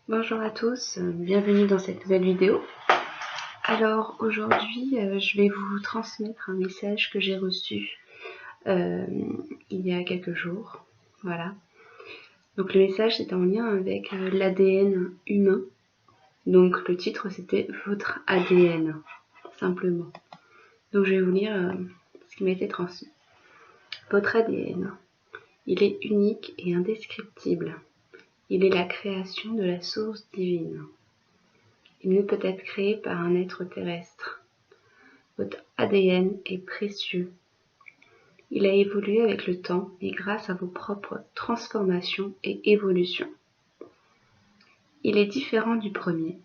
Bonjour à tous, bienvenue dans cette nouvelle vidéo. Alors aujourd'hui je vais vous transmettre un message que j'ai reçu il y a quelques jours. Voilà. Donc le message c'était en lien avec l'ADN humain. Donc le titre c'était votre ADN, simplement. Donc je vais vous lire ce qui m'a été transmis. Votre ADN, il est unique et indescriptible. Il est la création de la source divine. Il ne peut être créé par un être terrestre. Votre ADN est précieux. Il a évolué avec le temps et grâce à vos propres transformations et évolutions. Il est différent du premier.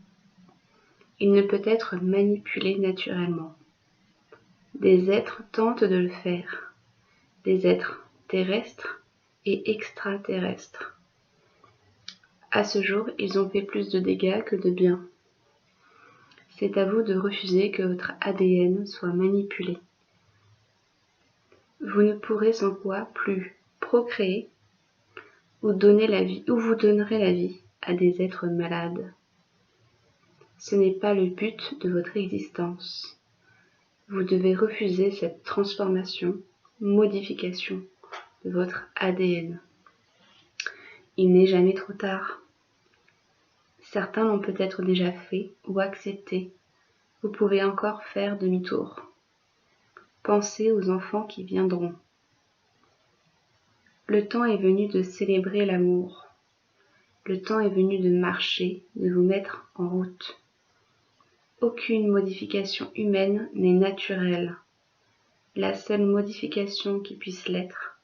Il ne peut être manipulé naturellement. Des êtres tentent de le faire. Des êtres terrestres et extraterrestres. À ce jour, ils ont fait plus de dégâts que de bien. C'est à vous de refuser que votre ADN soit manipulé. Vous ne pourrez sans quoi plus procréer ou donner la vie, ou vous donnerez la vie à des êtres malades. Ce n'est pas le but de votre existence. Vous devez refuser cette transformation, modification de votre ADN. Il n'est jamais trop tard. Certains l'ont peut-être déjà fait ou accepté. Vous pouvez encore faire demi-tour. Pensez aux enfants qui viendront. Le temps est venu de célébrer l'amour. Le temps est venu de marcher, de vous mettre en route. Aucune modification humaine n'est naturelle. La seule modification qui puisse l'être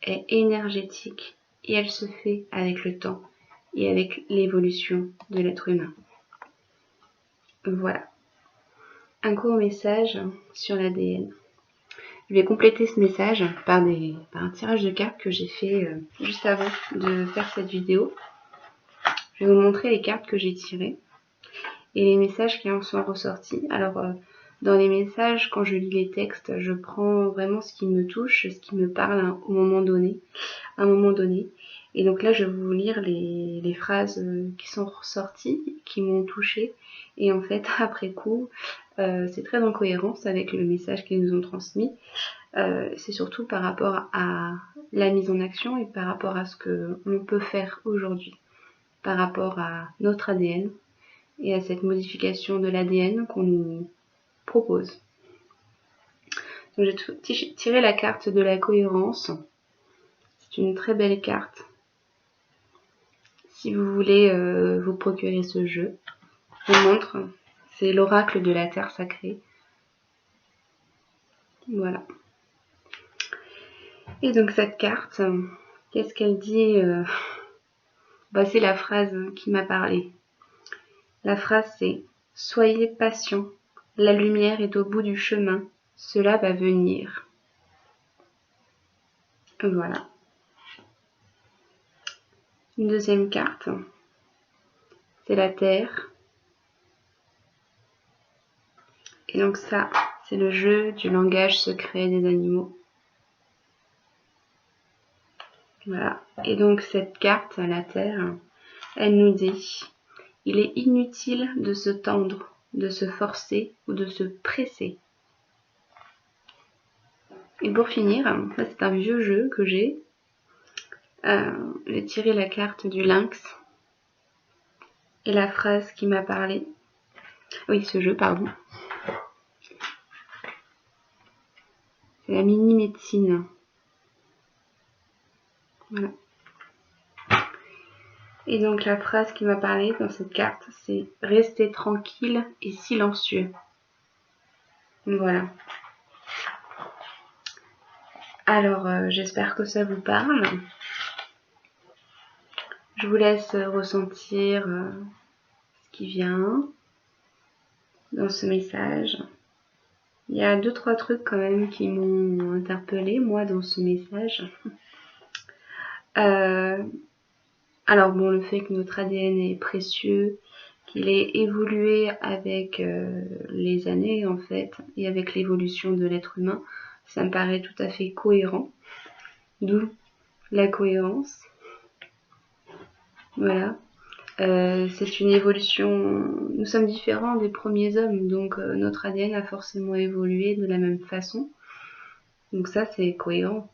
est énergétique et elle se fait avec le temps et avec l'évolution de l'être humain. Voilà. Un court message sur l'ADN. Je vais compléter ce message par un tirage de cartes que j'ai fait juste avant de faire cette vidéo. Je vais vous montrer les cartes que j'ai tirées et les messages qui en sont ressortis. Alors, dans les messages, quand je lis les textes, je prends vraiment ce qui me touche, ce qui me parle à un moment donné. Et donc là, je vais vous lire les phrases qui sont ressorties, qui m'ont touchée. Et en fait, après coup, c'est très en cohérence avec le message qu'ils nous ont transmis. C'est surtout par rapport à la mise en action et par rapport à ce que l'on peut faire aujourd'hui, par rapport à notre ADN et à cette modification de l'ADN qu'on nous propose. Donc j'ai tiré la carte de la cohérence. C'est une très belle carte. Si vous voulez vous procurer ce jeu, je vous montre. C'est l'oracle de la terre sacrée. Voilà. Et donc cette carte, qu'est-ce qu'elle dit c'est la phrase qui m'a parlé. La phrase c'est « Soyez patient, la lumière est au bout du chemin, cela va venir. » Voilà. Une deuxième carte, c'est la terre. Et donc ça, c'est le jeu du langage secret des animaux. Voilà. Et donc cette carte, la terre, elle nous dit « Il est inutile de se tendre, de se forcer ou de se presser. » Et pour finir, ça c'est un vieux jeu que j'ai. J'ai tiré la carte du lynx. Et la phrase qui m'a parlé. Oui, ce jeu, pardon. C'est la mini-médecine. Voilà. Et donc la phrase qui m'a parlé dans cette carte, c'est « Restez tranquille et silencieux ». Voilà. Alors, j'espère que ça vous parle. Je vous laisse ressentir ce qui vient dans ce message. Il y a 2-3 trucs quand même qui m'ont interpellée, moi, dans ce message. Alors bon, le fait que notre ADN est précieux, qu'il ait évolué avec les années en fait, et avec l'évolution de l'être humain, ça me paraît tout à fait cohérent. D'où la cohérence. Voilà. C'est une évolution. Nous sommes différents des premiers hommes, donc notre ADN a forcément évolué de la même façon. Donc ça, c'est cohérent.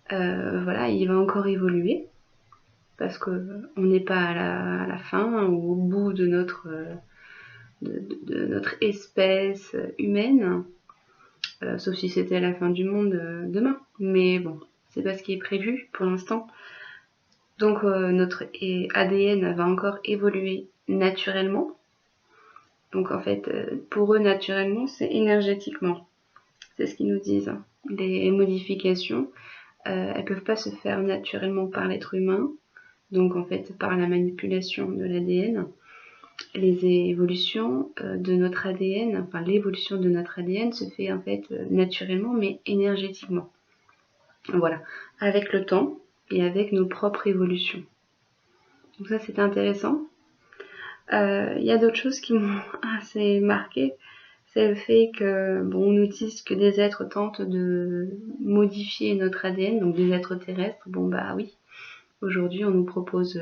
Voilà, il va encore évoluer parce qu'on n'est pas à la fin ou au bout de notre espèce humaine, sauf si c'était la fin du monde demain. Mais bon, c'est pas ce qui est prévu pour l'instant. Donc notre ADN va encore évoluer naturellement. Donc en fait, pour eux, naturellement, c'est énergétiquement. C'est ce qu'ils nous disent. Les modifications, elles peuvent pas se faire naturellement par l'être humain. Donc en fait, par la manipulation de l'ADN. Les évolutions de notre ADN, enfin l'évolution de notre ADN se fait en fait naturellement, mais énergétiquement. Voilà, avec le temps et avec nos propres évolutions. Donc ça, c'est intéressant. Il y a d'autres choses qui m'ont assez marqué. C'est le fait que, bon, on nous dise que des êtres tentent de modifier notre ADN, donc des êtres terrestres. Bon, bah oui, aujourd'hui, on nous propose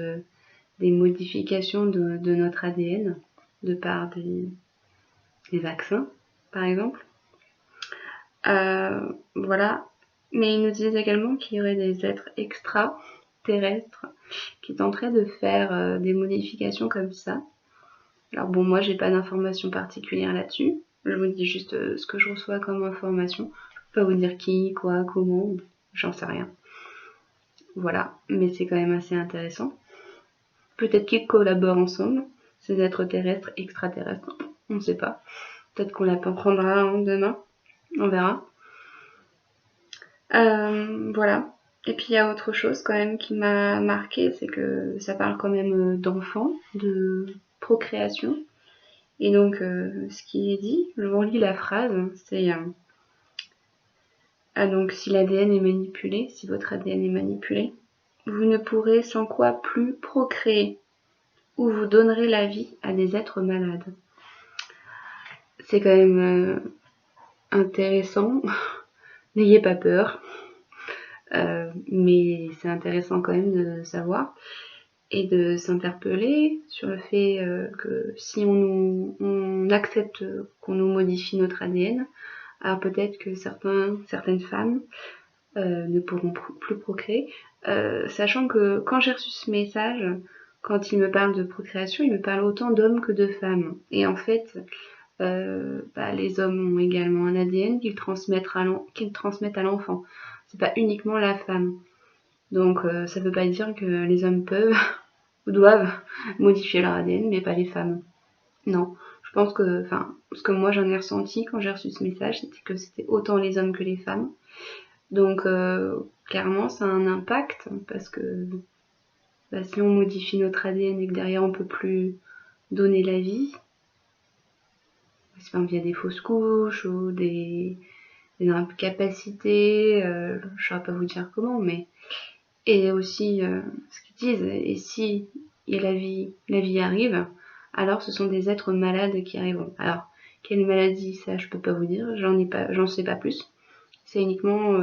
des modifications de notre ADN, de par des vaccins, par exemple. Voilà. Mais ils nous disent également qu'il y aurait des êtres extraterrestres qui tenteraient de faire des modifications comme ça. Alors bon, moi, j'ai pas d'informations particulières là-dessus. Je vous dis juste ce que je reçois comme information. Je peux pas vous dire qui, quoi, comment, j'en sais rien. Voilà, mais c'est quand même assez intéressant. Peut-être qu'ils collaborent ensemble, ces êtres terrestres, extraterrestres, on ne sait pas. Peut-être qu'on l'apprendra demain, on verra. Voilà. Et puis il y a autre chose quand même qui m'a marqué, c'est que ça parle quand même d'enfants, de procréation. Et donc ce qui est dit, je vous relis la phrase, c'est donc si l'ADN est manipulé, si votre ADN est manipulé, vous ne pourrez sans quoi plus procréer, ou vous donnerez la vie à des êtres malades. C'est quand même intéressant. N'ayez pas peur. Mais c'est intéressant quand même de savoir et de s'interpeller sur le fait que si on accepte qu'on nous modifie notre ADN, alors peut-être que certaines femmes ne pourront plus procréer, sachant que quand j'ai reçu ce message, quand il me parle de procréation, il me parle autant d'hommes que de femmes. Et en fait, les hommes ont également un ADN qu'ils transmettent à l'enfant. C'est pas uniquement la femme. Donc ça veut pas dire que les hommes peuvent ou doivent modifier leur ADN, mais pas les femmes. Non, je pense que, ce que moi j'en ai ressenti quand j'ai reçu ce message, c'était que c'était autant les hommes que les femmes. Donc clairement ça a un impact, parce que si on modifie notre ADN et que derrière on peut plus donner la vie, c'est par exemple via des fausses couches ou des incapacités, je saurais pas vous dire comment, mais et aussi ce qu'ils disent, et si la vie arrive, alors ce sont des êtres malades qui arriveront. Alors quelle maladie, ça je peux pas vous dire, j'en sais pas plus. C'est uniquement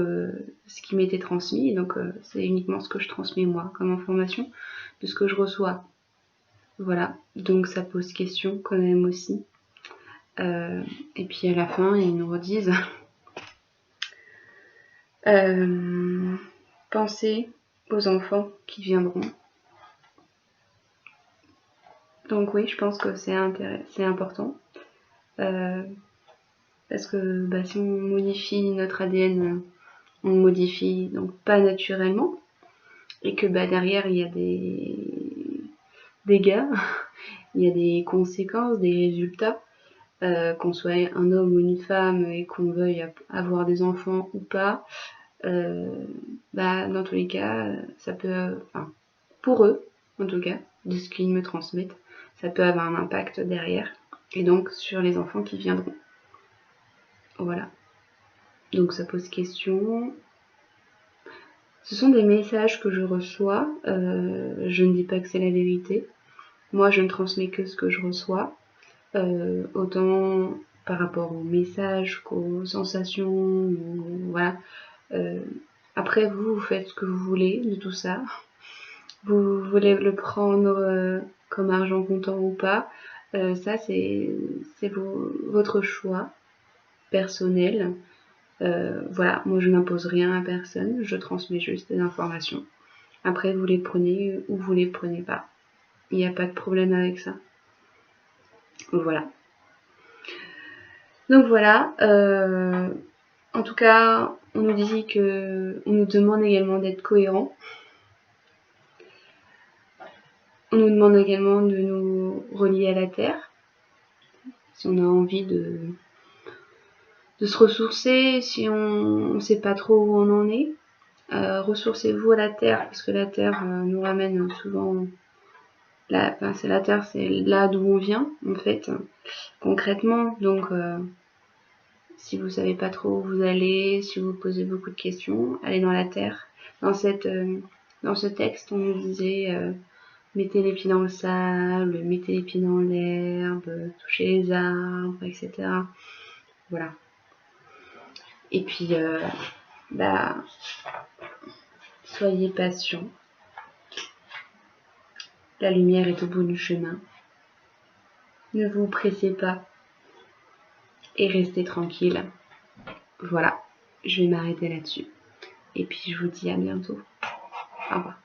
ce qui m'était transmis, donc c'est uniquement ce que je transmets moi comme information de ce que je reçois. Voilà, donc ça pose question quand même aussi. Et puis à la fin, ils nous redisent pensez aux enfants qui viendront. Donc oui, je pense que c'est important. Parce que si on modifie notre ADN, on le modifie donc pas naturellement. Et que derrière, il y a des dégâts, il y a des conséquences, des résultats. Qu'on soit un homme ou une femme et qu'on veuille avoir des enfants ou pas, dans tous les cas, ça peut, pour eux, en tout cas, de ce qu'ils me transmettent, ça peut avoir un impact derrière, et donc sur les enfants qui viendront. Voilà. Donc ça pose question. Ce sont des messages que je reçois, je ne dis pas que c'est la vérité. Moi, je ne transmets que ce que je reçois, autant par rapport aux messages qu'aux sensations, voilà. Après, vous faites ce que vous voulez de tout ça. Vous voulez le prendre comme argent comptant ou pas, ça c'est votre choix personnel. Voilà, moi je n'impose rien à personne, je transmets juste des informations. Après vous les prenez ou vous les prenez pas. Il n'y a pas de problème avec ça. Voilà. Donc voilà, en tout cas, on nous dit que, on nous demande également d'être cohérent. On nous demande également de nous relier à la terre, si on a envie de se ressourcer, si on ne sait pas trop où on en est. Ressourcez-vous à la terre, parce que la terre nous ramène souvent. C'est la terre, c'est là d'où on vient, en fait, concrètement. Donc, si vous savez pas trop où vous allez, si vous posez beaucoup de questions, allez dans la terre. Dans ce texte, on nous disait mettez les pieds dans le sable, mettez les pieds dans l'herbe, touchez les arbres, etc. Voilà. Et puis, soyez patient. La lumière est au bout du chemin. Ne vous pressez pas et restez tranquille. Voilà, je vais m'arrêter là-dessus. Et puis je vous dis à bientôt. Au revoir.